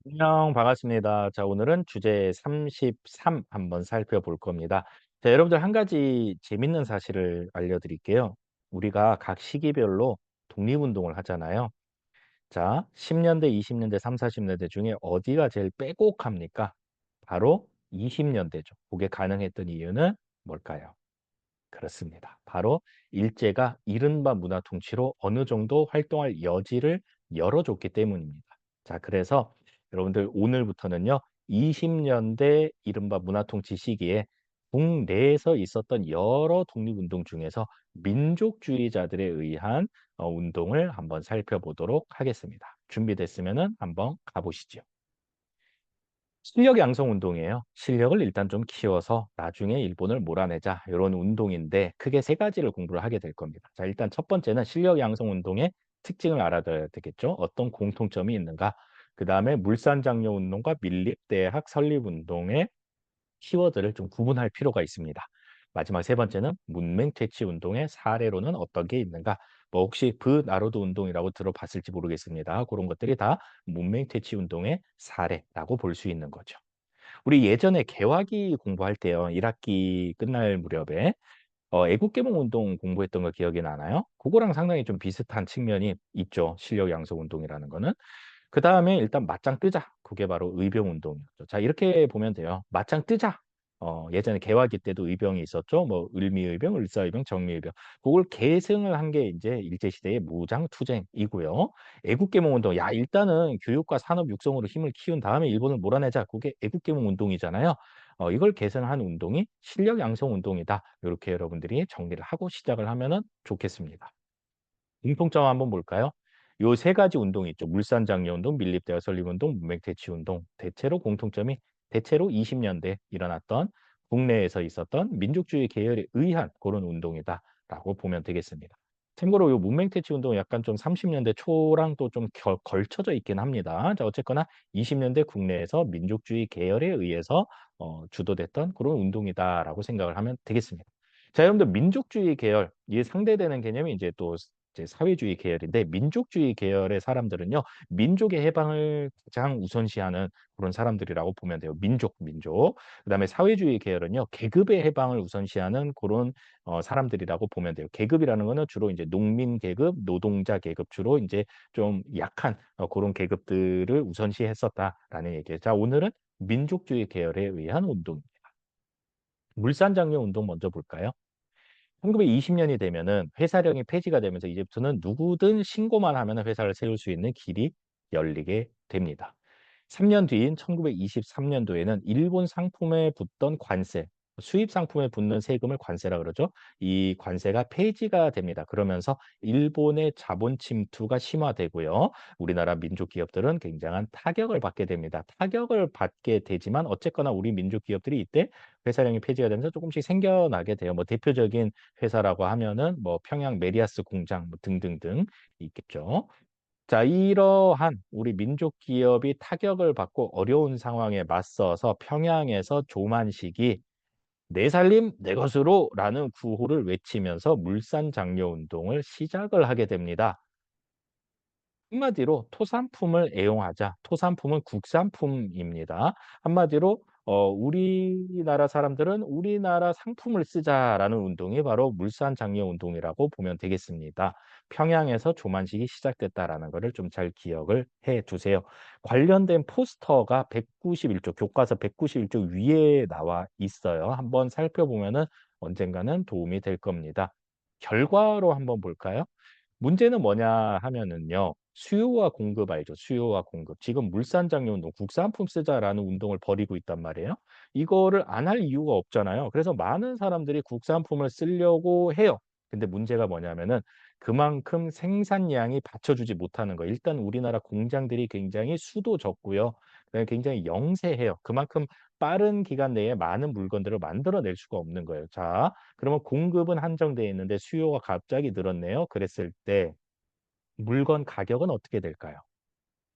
안녕, 반갑습니다. 자, 오늘은 주제 33 한번 살펴볼 겁니다. 자, 여러분들 한 가지 재밌는 사실을 알려드릴게요. 우리가 각 시기별로 독립운동을 하잖아요. 자, 10년대, 20년대, 3, 40년대 중에 어디가 제일 빼곡합니까? 바로 20년대죠. 그게 가능했던 이유는 뭘까요? 그렇습니다. 바로 일제가 이른바 문화 통치로 어느 정도 활동할 여지를 열어줬기 때문입니다. 자, 그래서 여러분들 오늘부터는요, 20년대 이른바 문화 통치 시기에 국내에서 있었던 여러 독립운동 중에서 민족주의자들에 의한 운동을 한번 살펴보도록 하겠습니다. 준비됐으면 한번 가보시죠. 실력 양성 운동이에요. 실력을 일단 좀 키워서 나중에 일본을 몰아내자 이런 운동인데 크게 세 가지를 공부를 하게 될 겁니다. 자, 일단 첫 번째는 실력 양성 운동의 특징을 알아둬야 되겠죠. 어떤 공통점이 있는가? 그다음에 물산장려 운동과 밀립대학 설립 운동의 키워드를 좀 구분할 필요가 있습니다. 마지막 세 번째는 문맹 퇴치 운동의 사례로는 어떤 게 있는가? 뭐 혹시 브나로드 운동이라고 들어봤을지 모르겠습니다. 그런 것들이 다 문맹 퇴치 운동의 사례라고 볼 수 있는 거죠. 우리 예전에 개화기 공부할 때요. 1학기 끝날 무렵에 애국개몽 운동 공부했던 거 기억이 나나요? 그거랑 상당히 좀 비슷한 측면이 있죠. 실력 양성 운동이라는 거는. 그다음에 일단 맞짱 뜨자. 그게 바로 의병 운동이었죠. 자, 이렇게 보면 돼요. 맞짱 뜨자. 예전에 개화기 때도 의병이 있었죠. 뭐 을미의병, 을사의병, 정미의병. 그걸 계승을 한 게 이제 일제 시대의 무장투쟁이고요. 애국개몽 운동. 야, 일단은 교육과 산업 육성으로 힘을 키운 다음에 일본을 몰아내자. 그게 애국개몽 운동이잖아요. 이걸 개선한 운동이 실력 양성 운동이다. 이렇게 여러분들이 정리를 하고 시작을 하면은 좋겠습니다. 공통점 한번 볼까요? 요 세 가지 운동이 있죠. 물산장려 운동, 밀립대와 설립운동, 문맹퇴치 운동. 대체로 20년대에 일어났던 국내에서 있었던 민족주의 계열에 의한 그런 운동이다라고 보면 되겠습니다. 참고로 요 문맹퇴치 운동은 약간 좀 30년대 초랑 또 좀 걸쳐져 있긴 합니다. 자, 어쨌거나 20년대 국내에서 민족주의 계열에 의해서 주도됐던 그런 운동이다라고 생각을 하면 되겠습니다. 자, 여러분들 민족주의 계열, 이게 상대되는 개념이 이제 또 이제 사회주의 계열인데 민족주의 계열의 사람들은요. 민족의 해방을 가장 우선시하는 그런 사람들이라고 보면 돼요. 민족. 그다음에 사회주의 계열은요. 계급의 해방을 우선시하는 그런 사람들이라고 보면 돼요. 계급이라는 거는 주로 이제 농민 계급, 노동자 계급 주로 이제 좀 약한 그런 계급들을 우선시했었다라는 얘기예요. 자, 오늘은 민족주의 계열에 의한 운동입니다. 물산장려 운동 먼저 볼까요? 1920년이 되면은 회사령이 폐지가 되면서 이제부터는 누구든 신고만 하면은 회사를 세울 수 있는 길이 열리게 됩니다. 3년 뒤인 1923년도에는 일본 상품에 붙던 관세, 수입 상품에 붙는 세금을 관세라 그러죠. 이 관세가 폐지가 됩니다. 그러면서 일본의 자본 침투가 심화되고요. 우리나라 민족 기업들은 굉장한 타격을 받게 됩니다. 타격을 받게 되지만 어쨌거나 우리 민족 기업들이 이때 회사령이 폐지가 되면서 조금씩 생겨나게 돼요. 뭐 대표적인 회사라고 하면은 뭐 평양 메리아스 공장 뭐 등등등 있겠죠. 자, 이러한 우리 민족 기업이 타격을 받고 어려운 상황에 맞서서 평양에서 조만식이 "내 살림 내 것으로"라는 구호를 외치면서 물산장려 운동을 시작을 하게 됩니다. 한마디로 토산품을 애용하자. 토산품은 국산품입니다. 한마디로 우리나라 사람들은 "우리나라 상품을 쓰자."라는 운동이 바로 물산장려 운동이라고 보면 되겠습니다. 평양에서 조만식이 시작됐다라는 거를 좀 잘 기억을 해 두세요. 관련된 포스터가 191 쪽, 교과서 191쪽 위에 나와 있어요. 한번 살펴보면은 언젠가는 도움이 될 겁니다. 결과로 한번 볼까요? 문제는 뭐냐 하면은요. 수요와 공급 알죠? 수요와 공급. 지금 물산장려 운동, 국산품 쓰자라는 운동을 벌이고 있단 말이에요. 이거를 안 할 이유가 없잖아요. 그래서 많은 사람들이 국산품을 쓰려고 해요. 근데 문제가 뭐냐면은 그만큼 생산량이 받쳐주지 못하는 거예요. 일단 우리나라 공장들이 굉장히 수도 적고요. 그다음에 굉장히 영세해요. 그만큼 빠른 기간 내에 많은 물건들을 만들어낼 수가 없는 거예요. 자, 그러면 공급은 한정되어 있는데 수요가 갑자기 늘었네요. 그랬을 때 물건 가격은 어떻게 될까요?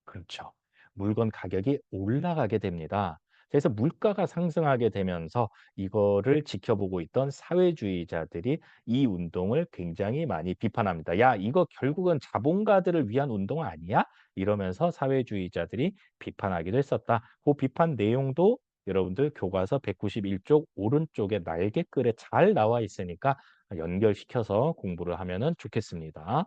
그렇죠. 물건 가격이 올라가게 됩니다. 그래서 물가가 상승하게 되면서 이거를 지켜보고 있던 사회주의자들이 이 운동을 굉장히 많이 비판합니다. "야 이거 결국은 자본가들을 위한 운동 아니야?" 이러면서 사회주의자들이 비판하기도 했었다. 그 비판 내용도 여러분들 교과서 191쪽 오른쪽에 날개글에 잘 나와 있으니까 연결시켜서 공부를 하면은 좋겠습니다.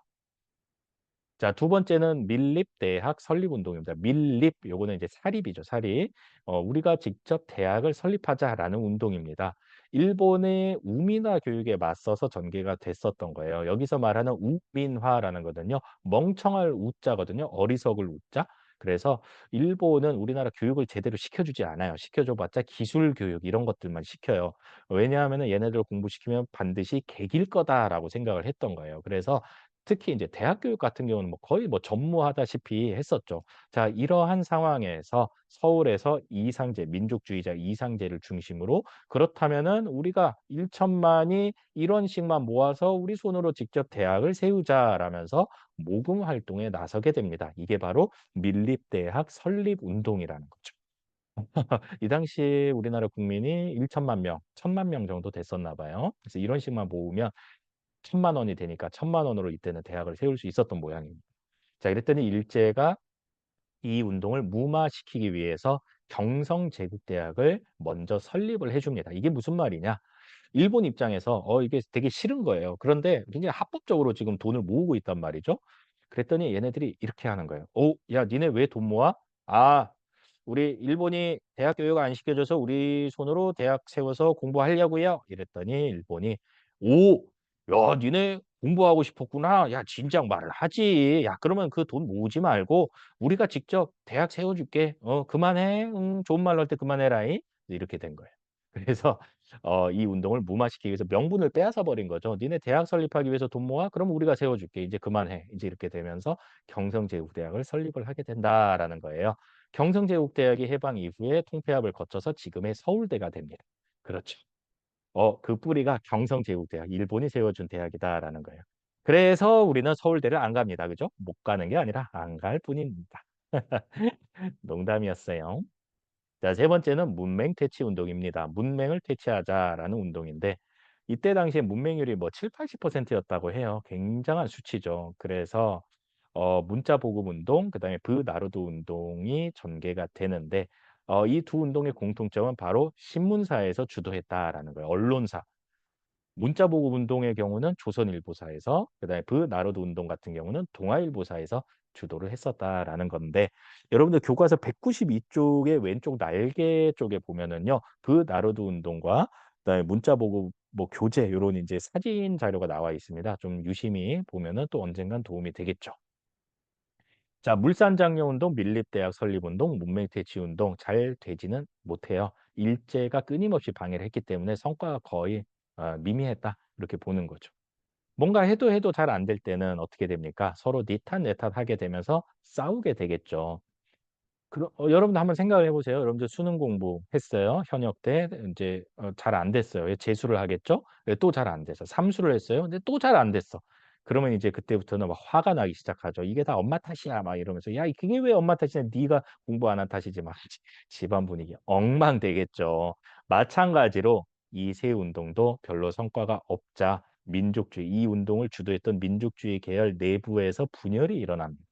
자 두 번째는 밀립대학 설립운동입니다. 밀립 요거는 이제 사립이죠, 사립. 우리가 직접 대학을 설립하자라는 운동입니다. 일본의 우민화 교육에 맞서서 전개가 됐었던 거예요. 여기서 말하는 우민화라는 거는요. 멍청할 우자거든요. 어리석을 우자. 그래서 일본은 우리나라 교육을 제대로 시켜주지 않아요. 시켜줘 봤자 기술 교육 이런 것들만 시켜요. 왜냐하면은 얘네들을 공부시키면 반드시 개길 거다라고 생각을 했던 거예요. 그래서 특히 인제 대학 교육 같은 경우는 뭐 거의 뭐 전무하다시피 했었죠. 자 이러한 상황에서 서울에서 이상제 민족주의자 이상제를 중심으로 그렇다면은 "우리가 1천만이 이런 식만 모아서 우리 손으로 직접 대학을 세우자."라면서 모금 활동에 나서게 됩니다. 이게 바로 밀립대학 설립운동이라는 거죠. 이 당시에 우리나라 국민이 1천만 명, 1,000만 명 정도 됐었나 봐요. 그래서 이런 식만 모으면 1,000만 원이 되니까 1,000만 원으로 이때는 대학을 세울 수 있었던 모양입니다. 자 이랬더니 일제가 이 운동을 무마시키기 위해서 경성제국대학을 먼저 설립을 해 줍니다. 이게 무슨 말이냐? 일본 입장에서 이게 되게 싫은 거예요. 그런데 굉장히 합법적으로 지금 돈을 모으고 있단 말이죠. 그랬더니 얘네들이 이렇게 하는 거예요. "어 야 니네 왜 돈 모아? 아 우리 일본이 대학 교육 안 시켜줘서 우리 손으로 대학 세워서 공부하려고요." 이랬더니 일본이 "오 야 니네 공부하고 싶었구나. 야 진작 말을 하지. 야 그러면 그 돈 모으지 말고 우리가 직접 대학 세워 줄게. 그만해. 좋은 말로 할 때 그만해라이." 이렇게 된 거예요. 그래서 이 운동을 무마시키기 위해서 명분을 빼앗아 버린 거죠. "니네 대학 설립하기 위해서 돈 모아? 그럼 우리가 세워 줄게. 이제 그만해." 이제 이렇게 되면서 경성제국대학을 설립을 하게 된다라는 거예요. 경성제국대학이 해방 이후에 통폐합을 거쳐서 지금의 서울대가 됩니다. 그렇죠. 그 뿌리가 경성제국대학, 일본이 세워준 대학이다라는 거예요. 그래서 우리는 서울대를 안 갑니다. 그죠? 못 가는 게 아니라 안 갈 뿐입니다. 농담이었어요. 자 세 번째는 문맹 퇴치 운동입니다. 문맹을 퇴치하자라는 운동인데 이때 당시에 문맹률이 뭐 70-80% 였다고 해요. 굉장한 수치죠. 그래서 문자 보급 운동 그다음에 브나루드 운동이 전개가 되는데 이 두 운동의 공통점은 바로 신문사에서 주도했다라는 거예요. 언론사. 문자 보급 운동의 경우는 조선일보사에서 그다음에 브나루드 운동 같은 경우는 동아일보사에서 주도를 했었다라는 건데 여러분들 교과서 192 쪽의 왼쪽 날개 쪽에 보면은요. 브나루드 운동과 그다음에 문자 보급 뭐 교재 요런 인제 사진 자료가 나와 있습니다. 좀 유심히 보면은 또 언젠간 도움이 되겠죠. 자 물산장려운동, 밀립대학 설립운동, 문맹퇴치운동 잘 되지는 못해요. 일제가 끊임없이 방해를 했기 때문에 성과가 거의 미미했다 이렇게 보는 거죠. 뭔가 해도 잘 안 될 때는 어떻게 됩니까? 서로 니 탓 내 탓하게 되면서 싸우게 되겠죠. 여러분도 한번 생각을 해 보세요. 여러분들 수능 공부했어요. 현역 때 인제 잘 안 됐어요. 예 재수를 하겠죠? 예 또 잘 안 돼서 삼수를 했어요. 근데 또 잘 안 됐어. 그러면 이제 그때부터는 막 화가 나기 시작하죠. "이게 다 엄마 탓이야." 막 이러면서 "야 그게 왜 엄마 탓이냐. 네가 공부 안 한 탓이지." 막 집안 분위기 엉망되겠죠. 마찬가지로 이 세 운동도 별로 성과가 없자 민족주의 이 운동을 주도했던 민족주의 계열 내부에서 분열이 일어납니다.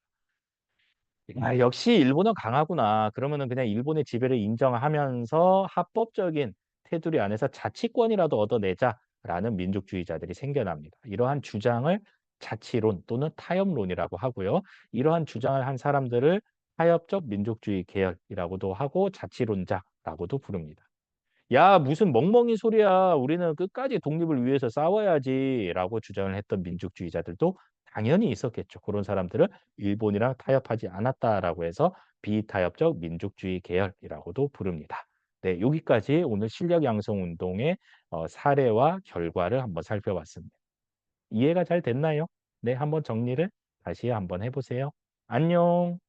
역시 일본은 강하구나. 그러면은 그냥 일본의 지배를 인정하면서 '합법적인 테두리 안에서 자치권이라도 얻어내자.'라는 민족주의자들이 생겨납니다. 이러한 주장을 자치론 또는 타협론이라고 하고요. 이러한 주장을 한 사람들을 타협적 민족주의 계열이라고도 하고 자치론자라고도 부릅니다. "야 무슨 멍멍이 소리야. 우리는 끝까지 독립을 위해서 싸워야지."라고 주장을 했던 민족주의자들도 당연히 있었겠죠. 그런 사람들을 "일본이랑 타협하지 않았다."라고 해서 비타협적 민족주의 계열이라고도 부릅니다. 네 여기까지 오늘 실력 양성 운동의 사례와 결과를 한번 살펴봤습니다. 이해가 잘 됐나요? 네 한번 정리를 다시 한번 해 보세요. 안녕.